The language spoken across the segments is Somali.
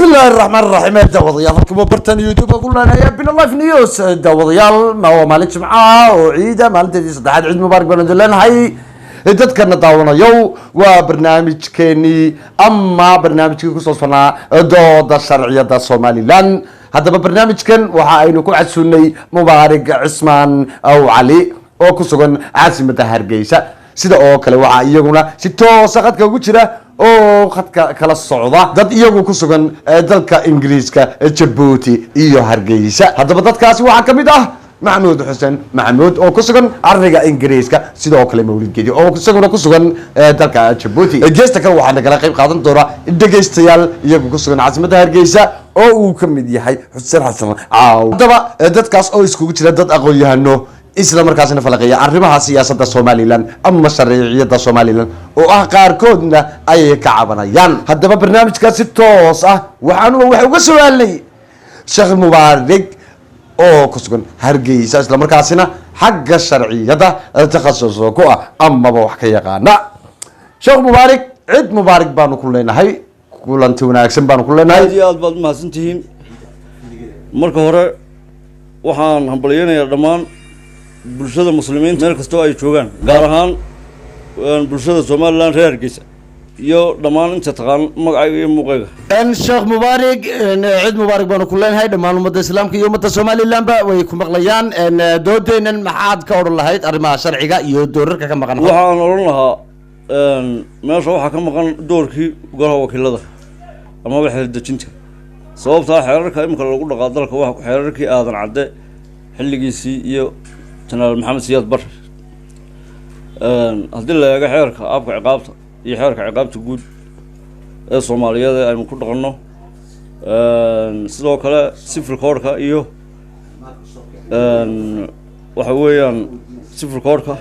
الله الرحمن الرحيم داوديال كما برتن يوتيوب قلنا يا بن الله في نيوز داوديال ما هو مالك جمعه وعيده مالتي صدحات عيد مبارك بن دلان هاي dadkana daawanayo waa barnaamijkeeni ama barnaamijkii ku soosanaa dooda sharciyada Soomaaliland hadaba barnaamijkan waxa aynu ku casuunay Mubaarak Cismaan aw Ali oo ku sugan caasimada Hargeysa sida oo kale waxa iyaguna si toos ah khadka ugu jira oo khadka kala socda dad iyagu ku sugan dalka Ingiriiska Djibouti iyo Hargeysa hadaba dadkaasi waxa kamid ah محمود حسن محمود oo ku sugan ariga Ingiriiska sidoo kale Mawlid Geedi oo isaguna ku sugan dalka Djibouti geesta kale waxaan kala qayb qaadan doonaa dhageystayaal iyagu ku sugan caasimada Hargeysa oo uu kamid yahay Xuseen Xasan hadaba dadkaas oo isku jira dad aqoon-yahano isla markaasna falaqaya arrimaha siyaasadda Soomaaliland ama sharciyada Soomaaliland oo ah qaarkoodna ay ka cabanayaan hadaba barnaamijkaasi toos ah waxaan uga su'aalnay Sheekh Mubaarak oo ku sugan Hargeysa isla markaasina xagga sharciyada takhasus ku ah ama wax ka yaqaana Sheekh Mubaarak cid Mubaarak baanu ku leenahay kulanti wanaagsan baanu ku leenahay aad baad mahadsantihiin marka hore waxaan hambalyeynaa dhamaan bulshada muslimiinta meel kasta oo ay joogaan gaar ahaan bulshada Soomaaliland reer Hargeysa iyo dhamaan inta taqaan magacayga iyo muuqayga Sheekh Mubaarak cid Mubaarak baanu ku leenahay dhamaan ummadda islaamka iyo ummadda Soomaaliland ba way ku maqlayaan doodeenan maxaad ka oran lahayd arrimaha sharciga iyo doorarka ka maqan waxaan oran lahaa meesha waxa ka maqan doorkii golaha wakiilada ama waxa dejinta sababta xeerarka imka lagu dhaqaa dalka waxa xeerarkii aadan cadde xilligiisii iyo Janaal Maxamed Siyaad Bar hadii la eego xeerka afka ciqaabta iyo xeerka ciqaabta guud ee Soomaaliyeed ay ku dhaqano sidoo kale civil code-ka iyo waxa weeyaan civil code-ka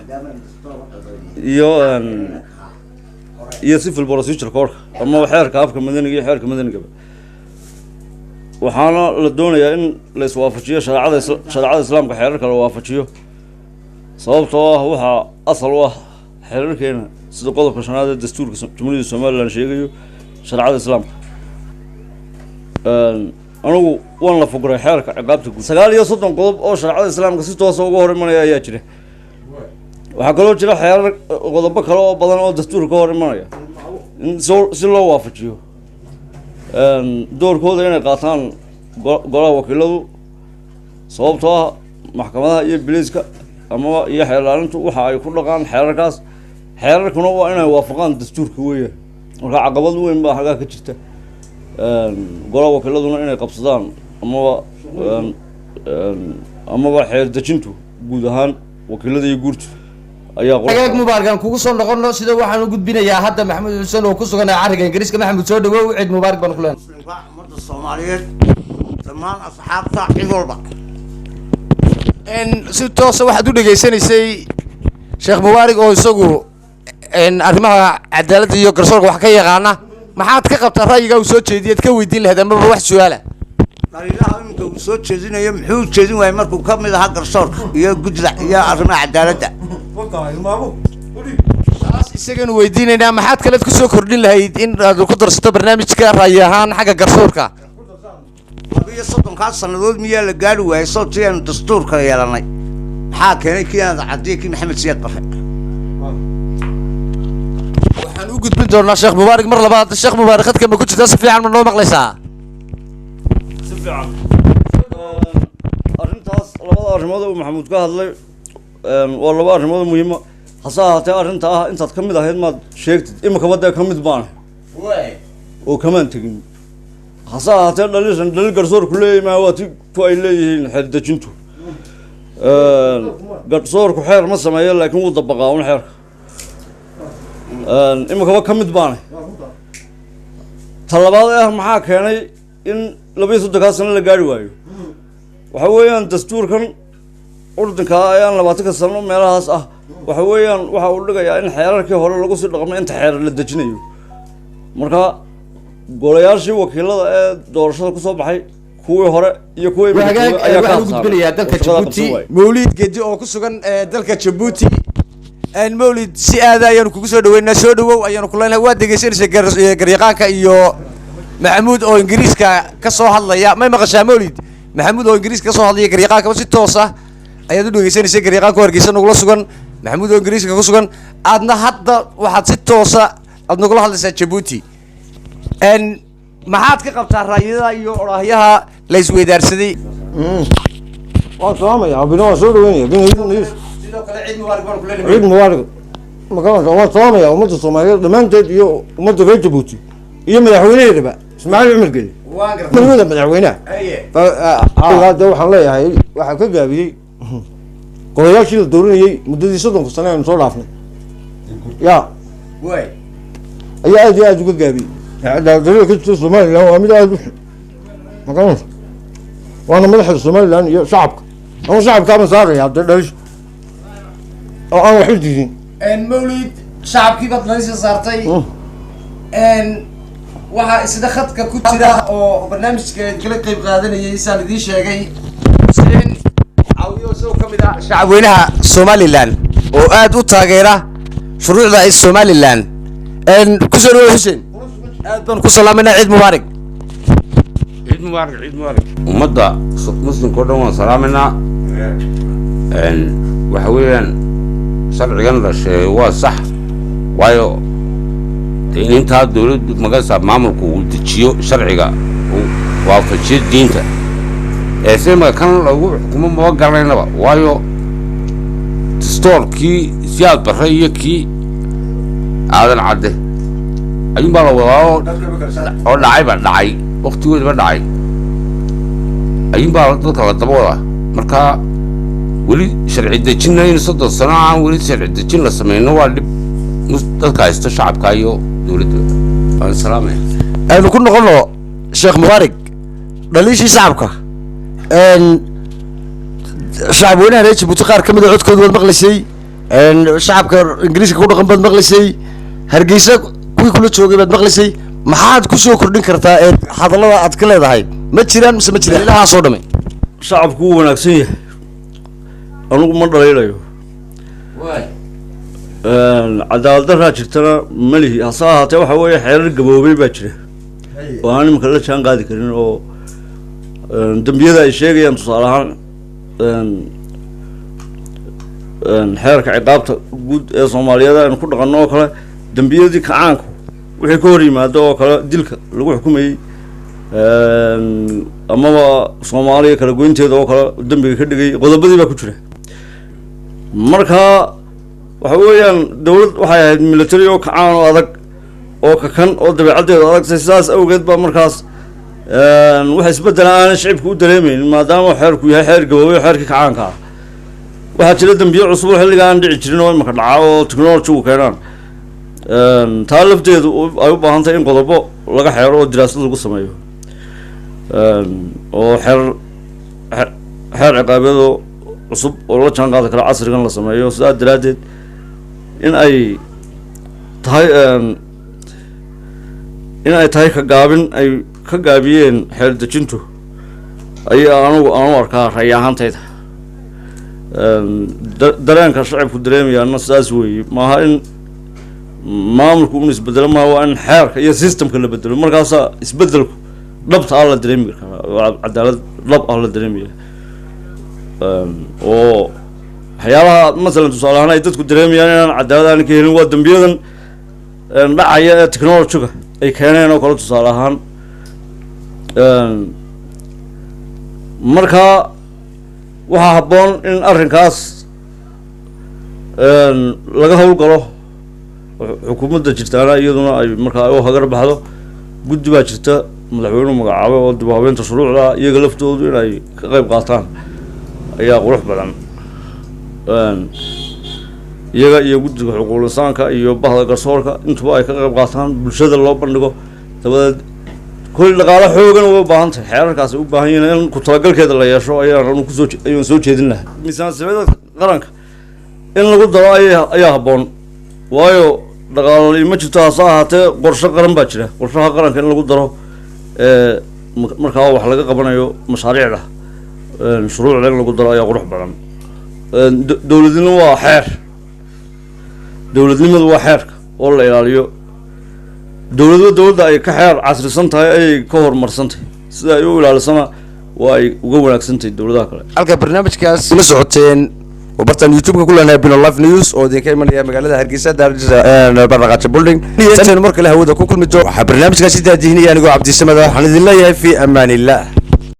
iyo civil procedure code-ka ama xeerka afka madaniga iyo xeerka madaniga waxaana la doonayaa in la iswaafajiyo sharciyada islaamka xeerarka la waafajiyo sababtoo ah waxa asal u ah xeerarkeena sida qodobka shanaad ee dastuurka Jamhuuriyadda Soomaaliland sheegayo sharciyada islaamka anigu waan la fogeeyay xeerka ciqaabta guud 39 qodob oo sharciyada islaamka si toos ah uga hor imanaya ayaa jira waxa kaloo jira xeerar qodobo kale oo badan oo dastuurka ka hor imanaya in si loo waafajiyo doorkooda inay qaataan golaha wakiiladu sababtoo ah maxkamadaha iyo biliiska ama iyo xeelaalintu waxa ay ku dhaqaan xeerarkaas xeerarkuna waa inay waafaqaan dastuurka weeye marka caqabad weyn baa xagaa ka jirta golaha wakiiladuna inay qabsadaan ama xeer dejintu guud ahaan wakiilada iyo guurtu ayaa qoraal Mubaarak kugu soo noqono sida waxaan u gudbinayaa hadda Maxamed Xuseen oo ku sugan ariga Ingiriiska Maxamed soo dhawow cid Mubaarak baan ku leenahay ummadda Soomaaliyeed dhammaan asxaabta cid walba si toos ah waxaad u dhageysanaysay Sheekh Mubaarak oo isagu arrimaha cadaaladda iyo garsoorka wax ka yaqaana maxaad ka qabtaa ra'yiga uu soo jeediyay ka weydiin lahayd ama wax su'aala dariiqaha imka uu soo jeedinayo muxuu jeedin waayay markuu ka mid ahaa garsoorka iyo gudla iyo arrimaha cadaaladda isagan weydiinayna maxaad kale ku soo kordhin lahayd in aad ku darsato barnaamijka ra'yi ahaan xagga garsoorka iyo 30 sanadood miyaa la gaari waayay sootiyan dastuurka yeelanay maxaa keenay kiyada cadii ki Maxamed Siyaad Bar waxaan u gudbin doonaa Sheekh Mubaarak mar labaad Sheekh Mubaarak khadka ma ku jirtaa si fiican ma noo maqlaysaa si fiican arrintaas labada arrimood oo Maxamed ka hadlay waa laba arrimood muhiim ah hase ahaatee arrinta ah intaad ka mid ahayd maad sheegtid imika wadda ka mid baan oo kamaan tagin hase ahaatee dalil garsoorku leeyahay waa ti ku ay leeyihiin xeer dejintu garsoorku xeer ma sameeyo laakiin wuu dabaqaa un xeerka imika ka mid baan talabaad ah maxaa keenay in 23 sano la gaari waayo waxa weeyaan dastuurkan urdanka ayaan 20 sano meelahaas ah waxa weeyaan waxa uu dhigayaa in xeerarkii hore lagu sii dhaqmo inta xeer la dejinayo marka golayaashii wakiilada ee doorashada ku soo baxay kuwii hore iyo kuwii ayaa ka gudbinaya dalka Djibouti Mawlid Geedi oo ku sugan dalka Djibouti Mawlid si aad ayaan kugu soo dhaweynaa soo dhawow ayaan ku leenahay waa dhageysanaysaa garyaqaanka iyo maxamuud oo ingiriiska ka soo hadlaya may maqashaa mawlid maxamuud oo ingiriiska ka soo hadlaya garyaqaanka si toos ah ayaad u dhegeysanaysa garyaqaanka hargeysa nagula sugan maxamuud oo ingiriiska ku sugan aadna hadda waxaad si toosa aad nagula hadlaysaa Djibouti maxaad ka qabtaa raayada iyo orahyaha la isweydaarsaday waan salaamaya abina waan soo dhaweynaya sidoo kale ciid mubaarak baan ku leenahay ciid mubaarak makaan waan salaamaya ummadda Soomaaliyeed dhamaanteed iyo ummadda reer Djibouti iyo madaxweynaheedaba Ismaaciil Cumar Geli waan gartay madaxweynaha hada waxaan leeyahay waxa ka gaabiyay qodoyaashii la dooranayay muddadii 30 sano aynu soo dhaafnay ya way ayaa aad uga gaabiyay dawladda ka jirta Soomaaliland waa mid aad u makaan وانا مدح الصوماليلاند يا شعبك هو شعب كامل صار يا عبد الله انا وحيد جديد مولد شعبكii baad nadiisa saartay waxa sida khadka ku jira oo barnaamijka kala qayb qaadanayay saan idin sheegay Hussein caawiyo soo kamid ah shacabweynaha Soomaaliland oo aad u taageera shuruucda ay Soomaaliland ku soo dhawaad Hussein aad baan ku salaaminaa ciid mubaarak عيد مبارك عيد مبارك ومدة مسلم كلهم سلامنا وحويا شرعيا لشيء واصح وايو انت دولة مقاصة معملكو ودتشيو شرعيا وافشي دينتا اسمع كان لو حكومة موقع لنا وايو تستور كي زياد برية كي هذا العده أيوة بالله أو لعيب لعي وقتي ما دعي أيوة بالله تذكر الطبوع مركا ولي شرع الدجين إن صد الصناعة ولي شرع الدجين لسمينه واللي مستذكر استشعب كايو دولته السلام أنا كنا قلنا شيخ مبارك ليش شعبك شعب وين هذا بتقار كم ده عدكود والمغلسي شعبك إنجليزي كنا قنبض مغلسي هرجيسك كل شيء بعد مغلسي ما حد كسو كردين كرتا هذا الله أتكلم هذا هاي ما تشيران مس ما تشيران لا صودمي shacabku wuu wanaagsan yahay anugu ma dhaleelayo cadaalad darraa jirtana ma lihi hase ahaatee waxa weeye xeerar gaboobay baa jira oo aan iminka la jaan qaadi karin oo dembiyada ay sheegayaan tusaale ahaan xeerka ciqaabta guud ee Soomaaliyeed aynu ku dhaqanno oo kale dembiyadii kacaanku wixii ka hor yimaado oo kale dilka lagu xukumayay amaba Soomaaliya kala goynteeda oo kale dambiga ka dhigay qodobadii baa ku jira marka waxa weeyaan dawlad waxay ahayd military oo kacaan oo adag oo ka kan oo dabeecadeeda adag sidaas awgeed baa markaas waxa isbedel aan shacabku u dareemeyn maadaama xeerku yahay xeer gaboobay xeerkii kacaanka waxa jira dambiyo cusub xilliga aan dhici jirin oo imaka dhaca oo technology uu keenaan taa lafteedu ay u baahan tahay in qodobo laga xeero oo diraasad lagu sameeyo oo xeer ciqaabeed cusub oo la jaan qaadi kara casrigan la sameeyo sidaa daraadeed in ay tahay ka gaabiyeen xeer dejintu ayaa aanu arkaa ray ahaantayda dareenka shacabku dareemayaana sidaas weeye maaha in maamulku uu isbedelo ma waa in xeerka iyo systemka la bedelo markaasaa isbedelku dhabta ah la dareemi karaa cadaalad dhab ah la dareemaya oo waxyaalaha masalan tusaale ahaan ay dadku dareemayaan inaan cadaalad aan ka helin waa dambiyadan dhacaya ee technology-ga ay keeneen oo kale tusaale ahaan marka waxaa habboon in arrinkaas laga howlgalo xukuumadda jirtaana iyaduna ay markaa u hagar baxdo guddi baa jirta madaxweynuhu magacaabay oo dib u habeynta shuruucda iyaga laftoodu in ay ka qayb qaataan ayaa qurux badan iyaga iyo guddiga xuquuqul insaanka iyo bahda garsoorka intuba ay ka qayb qaataan bulshada loo bandhigo dabadeed كل دقالة حوجنا وباهن حيرك عسى وباهن إن كتلاقل كذا لا يشوا أنا كوزوج أيون سوتش هذينا مثلا سمعت قرنك إن لو قدر أيه هبون وايو دقالة ما شفتها صاحت قرش قرن بتشره قرشها قرن كإن لو قدره مركها وحلقة قبنا يو مشاريع له شروع لين لو قدر أيه قروح بعدين دولتنا وحير دولتنا وحير والله ياليو dowladda ay ka xeer casrisan tahay ay ka horumarsan tahay sida ay u ilaalisana waa ay uga wanaagsan tahay dowladaha kale halka barnaamijkaas la socoteen وبرتان يوتيوب كلنا بين لايف نيوز ودي كيما يا مقالة هرقيسة دارجة برنامج بولدينج نيجي نمر كله هو ده كل متجو برنامج كاسيد هذه هنا يعني عبد السمد حمد الله في أمان الله.